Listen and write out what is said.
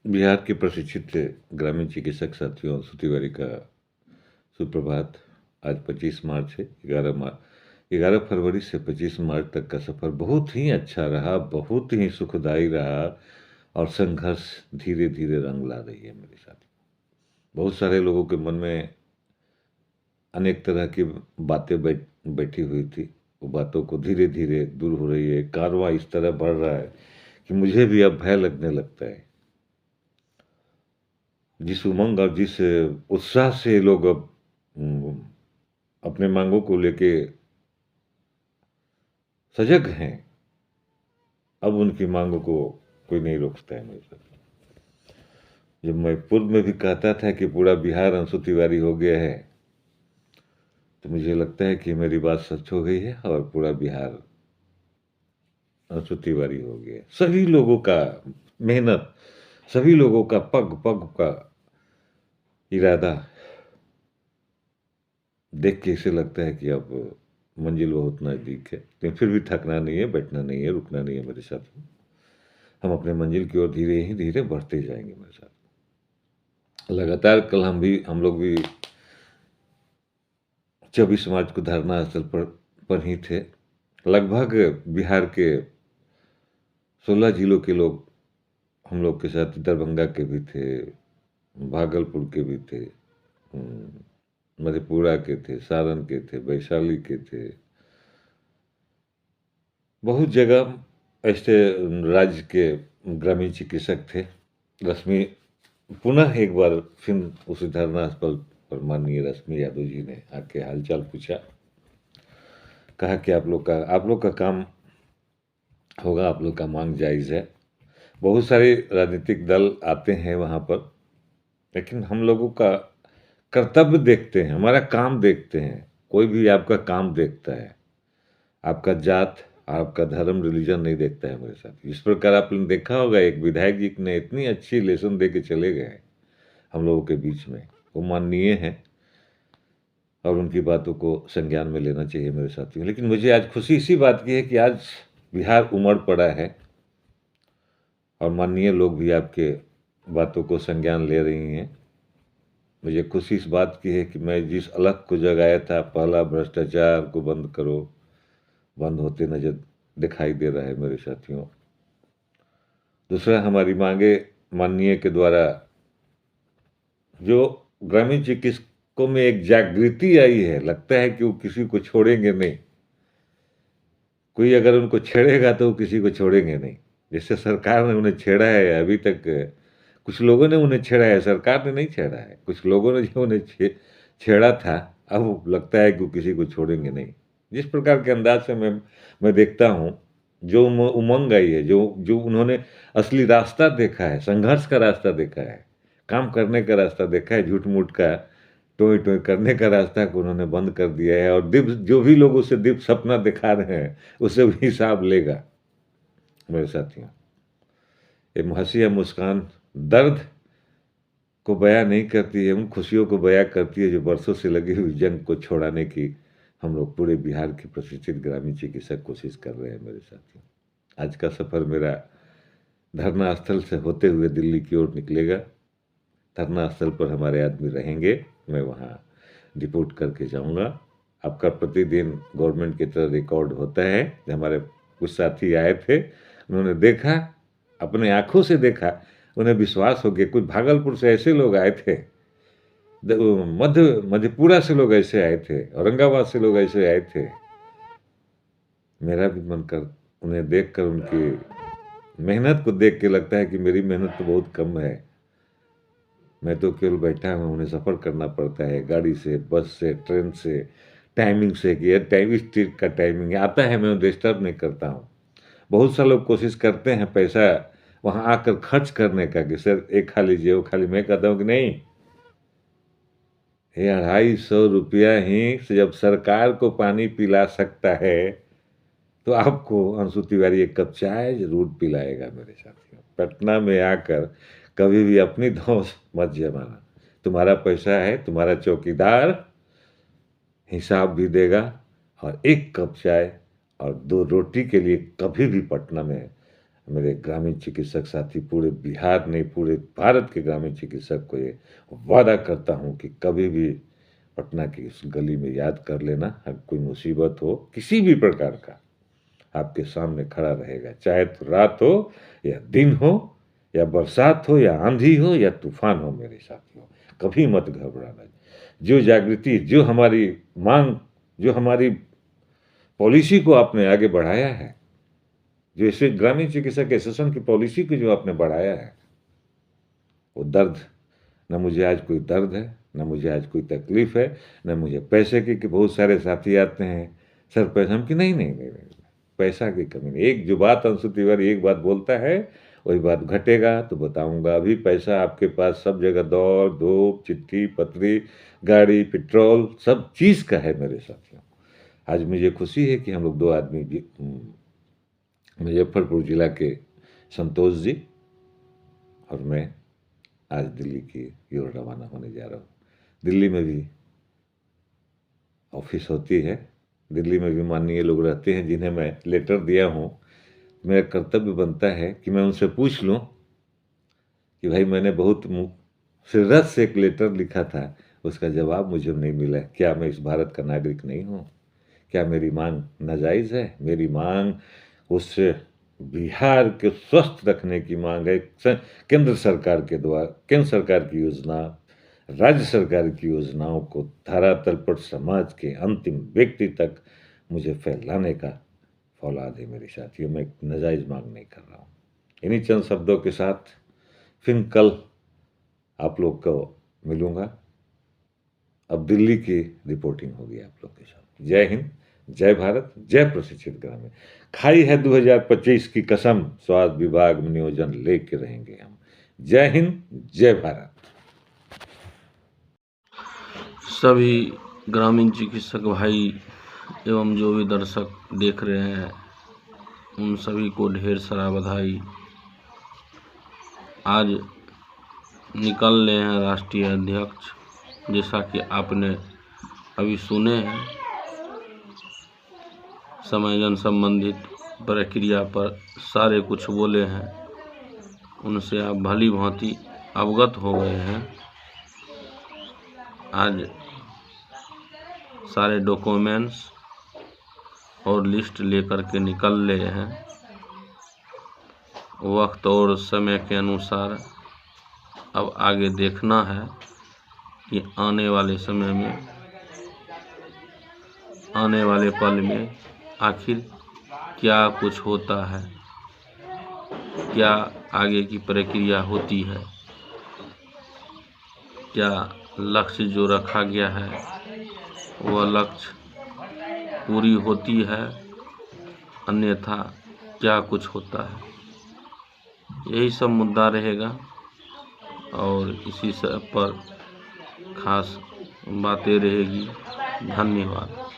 बिहार के प्रशिक्षित ग्रामीण चिकित्सक साथियों, श्रुति तिवारी का सुप्रभात। आज 25 मार्च है। 11 फरवरी से 25 मार्च तक का सफ़र बहुत ही अच्छा रहा, बहुत ही सुखदायी रहा और संघर्ष धीरे-धीरे रंग ला रही है मेरे साथ। बहुत सारे लोगों के मन में अनेक तरह की बातें बैठी हुई थी। वो बातों को धीरे-धीरे दूर हो रही है। कारवां इस तरह बढ़ रहा है कि मुझे भी अब भय लगने लगता है। जिस उमंग और जिस उत्साह से लोग अब अपने मांगों को लेके सजग हैं, अब उनकी मांगों को कोई नहीं रोक सकता है मेरे साथ। जब मैं पूर्व में भी कहता था कि पूरा बिहार अंशु तिवारी हो गया है, तो मुझे लगता है कि मेरी बात सच हो गई है और पूरा बिहार अंशु तिवारी हो गया है। सभी लोगों का मेहनत, सभी लोगों का पग-पग का इरादा देख के ऐसे लगता है कि अब मंजिल बहुत नज़दीक है। लेकिन फिर भी थकना नहीं है, बैठना नहीं है, रुकना नहीं है मेरे साथ। हम अपने मंजिल की ओर धीरे ही धीरे बढ़ते जाएंगे मेरे साथ। लगातार कल हम लोग भी 24 मार्च को धरना स्थल पर ही थे। लगभग बिहार के 16 जिलों के लोग हम लोग के साथ, दरभंगा के भी थे, भागलपुर के भी थे, मधेपुरा के थे, सारण के थे, वैशाली के थे। बहुत जगह ऐसे राज्य के ग्रामीण चिकित्सक थे। रश्मि पुनः एक बार फिर उस धरना स्थल पर माननीय रश्मि यादव जी ने आके हालचाल पूछा। कहा कि आप लोग का काम होगा, आप लोग का मांग जायज़ है। बहुत सारे राजनीतिक दल आते हैं वहाँ पर, लेकिन हम लोगों का कर्तव्य देखते हैं, हमारा काम देखते हैं। कोई भी आपका काम देखता है, आपका जात, आपका धर्म, रिलीजन नहीं देखता है मेरे साथ। इस प्रकार आपने देखा होगा, एक विधायक जी ने इतनी अच्छी लेसन दे के चले गए हम लोगों के बीच में। वो माननीय हैं और उनकी बातों को संज्ञान में लेना चाहिए मेरे साथियों। लेकिन मुझे आज खुशी इसी बात की है कि आज बिहार उमड़ पड़ा है और माननीय लोग भी आपके बातों को संज्ञान ले रही हैं। मुझे खुशी इस बात की है कि मैं जिस अलख को जगाया था, पहला भ्रष्टाचार को बंद करो, बंद होते नजर दिखाई दे रहा है मेरे साथियों। दूसरा, हमारी मांगे माननीय के द्वारा जो ग्रामीण चिकित्सकों में एक जागृति आई है, लगता है कि वो किसी को छोड़ेंगे नहीं। कोई अगर उनको छेड़ेगा तो वो किसी को छोड़ेंगे नहीं। जैसे सरकार ने उन्हें छेड़ा है, अभी तक कुछ लोगों ने उन्हें छेड़ा है, सरकार ने नहीं छेड़ा है। कुछ लोगों ने जो उन्हें छेड़ा था, अब लगता है कि वो किसी को छोड़ेंगे नहीं। जिस प्रकार के अंदाज से मैं देखता हूँ, जो उमंग आई है, जो जो उन्होंने असली रास्ता देखा है, संघर्ष का रास्ता देखा है, काम करने का रास्ता देखा है, झूठ-मूठ का टोए-टोए करने का रास्ता को उन्होंने बंद कर दिया है और जो भी लोग उसे दिव्य सपना दिखा रहे हैं, उससे भी हिसाब लेगा मेरे साथियों। ये हँसी या मुस्कान दर्द को बयां नहीं करती है, उन खुशियों को बयां करती है जो बरसों से लगी हुई जंग को छुड़ाने की हम लोग पूरे बिहार के प्रशिक्षित ग्रामीण चिकित्सक कोशिश कर रहे हैं मेरे साथियों। आज का सफ़र मेरा धरना स्थल से होते हुए दिल्ली की ओर निकलेगा। धरना स्थल पर हमारे आदमी रहेंगे, मैं वहाँ रिपोर्ट करके जाऊँगा। आपका प्रतिदिन गवर्नमेंट की तरह रिकॉर्ड होता है। हमारे कुछ साथी आए थे, उन्होंने देखा, अपने आँखों से देखा, उन्हें विश्वास हो गया। कुछ भागलपुर से ऐसे लोग आए थे, मधेपुरा से लोग ऐसे आए थे, औरंगाबाद से लोग ऐसे आए थे। मेरा भी मन कर उन्हें देखकर, उनकी मेहनत को देख के लगता है कि मेरी मेहनत तो बहुत कम है। मैं तो केवल बैठा हूँ, उन्हें सफ़र करना पड़ता है गाड़ी से, बस से, ट्रेन से, टाइमिंग से कि ये टाइम इस चीज़ का टाइमिंग आता है, मैं डिस्टर्ब नहीं करता हूँ। बहुत सारे लोग कोशिश करते हैं पैसा वहाँ आकर खर्च करने का कि सर एक खा लीजिए, वो खा लीजिए। मैं कहता हूँ कि नहीं, ये 250 रुपया ही से जब सरकार को पानी पिला सकता है, तो आपको अंशु तिवारी एक कप चाय ज़रूर पिलाएगा मेरे साथियों। पटना में आकर कभी भी अपनी धौंस मत जमाना। तुम्हारा पैसा है, तुम्हारा चौकीदार हिसाब भी देगा और एक कप चाय और 2 रोटी के लिए कभी भी पटना में मेरे ग्रामीण चिकित्सक साथी, पूरे बिहार नहीं पूरे भारत के ग्रामीण चिकित्सक को ये वादा करता हूँ कि कभी भी पटना की उस गली में याद कर लेना, अगर कोई मुसीबत हो किसी भी प्रकार का, आपके सामने खड़ा रहेगा, चाहे तो रात हो या दिन हो या बरसात हो या आंधी हो या तूफान हो। मेरे साथियों, कभी मत घबराना। जो जागृति, जो हमारी मांग, जो हमारी पॉलिसी को आपने आगे बढ़ाया है, जो इसे ग्रामीण चिकित्सक एसोसिएशन की पॉलिसी को जो आपने बढ़ाया है, वो दर्द, न मुझे आज कोई दर्द है, न मुझे आज कोई तकलीफ है, न मुझे पैसे की। कि बहुत सारे साथी आते हैं, सर पैसा, हम कि नहीं नहीं नहीं नहीं, पैसा की कमी नहीं। एक जो बात अंशु तिवारी एक बात बोलता है, वही बात घटेगा तो बताऊंगा। अभी पैसा आपके पास सब जगह, दौड़ धूप, चिट्ठी पत्री, गाड़ी, पेट्रोल, सब चीज़ का है मेरे साथियों। आज मुझे खुशी है कि हम लोग 2 आदमी भी मुजफ्फरपुर जिला के संतोष जी और मैं आज दिल्ली की ओर रवाना होने जा रहा हूँ। दिल्ली में भी ऑफिस होती है, दिल्ली में भी माननीय लोग रहते हैं जिन्हें मैं लेटर दिया हूँ। मेरा कर्तव्य बनता है कि मैं उनसे पूछ लूँ कि भाई मैंने बहुत शिद्दत से एक लेटर लिखा था, उसका जवाब मुझे नहीं मिला। क्या मैं इस भारत का नागरिक नहीं हूँ? क्या मेरी मांग नाजायज़ है? मेरी मांग उस बिहार के स्वस्थ रखने की मांग है। केंद्र सरकार के द्वारा, केंद्र सरकार की योजना, राज्य सरकार की योजनाओं को धरातल पर समाज के अंतिम व्यक्ति तक मुझे फैलाने का फौलाद है मेरे साथियों। मैं नाजायज़ मांग नहीं कर रहा हूँ। इन्हीं चंद शब्दों के साथ फिर कल आप लोग को मिलूँगा। अब दिल्ली की रिपोर्टिंग होगी आप लोग के साथ। जय हिंद, जय भारत, जय प्रशिक्षित ग्रामीण। खाई है 2025 की कसम, स्वास्थ्य विभाग में नियोजन लेके रहेंगे हम। जय हिंद, जय भारत। सभी ग्रामीण चिकित्सक भाई एवं जो भी दर्शक देख रहे हैं, उन सभी को ढेर सारा बधाई। आज निकल रहे हैं राष्ट्रीय अध्यक्ष, जैसा कि आपने अभी सुने हैं। समायोजन संबंधित प्रक्रिया पर सारे कुछ बोले हैं, उनसे आप भली भांति अवगत हो गए हैं। आज सारे डॉक्यूमेंट्स और लिस्ट लेकर के निकल रहे हैं। वक्त और समय के अनुसार अब आगे देखना है कि आने वाले समय में, आने वाले पल में आखिर क्या कुछ होता है, क्या आगे की प्रक्रिया होती है, क्या लक्ष्य जो रखा गया है वह लक्ष्य पूरी होती है, अन्यथा क्या कुछ होता है। यही सब मुद्दा रहेगा और इसी सब पर खास बातें रहेगी। धन्यवाद।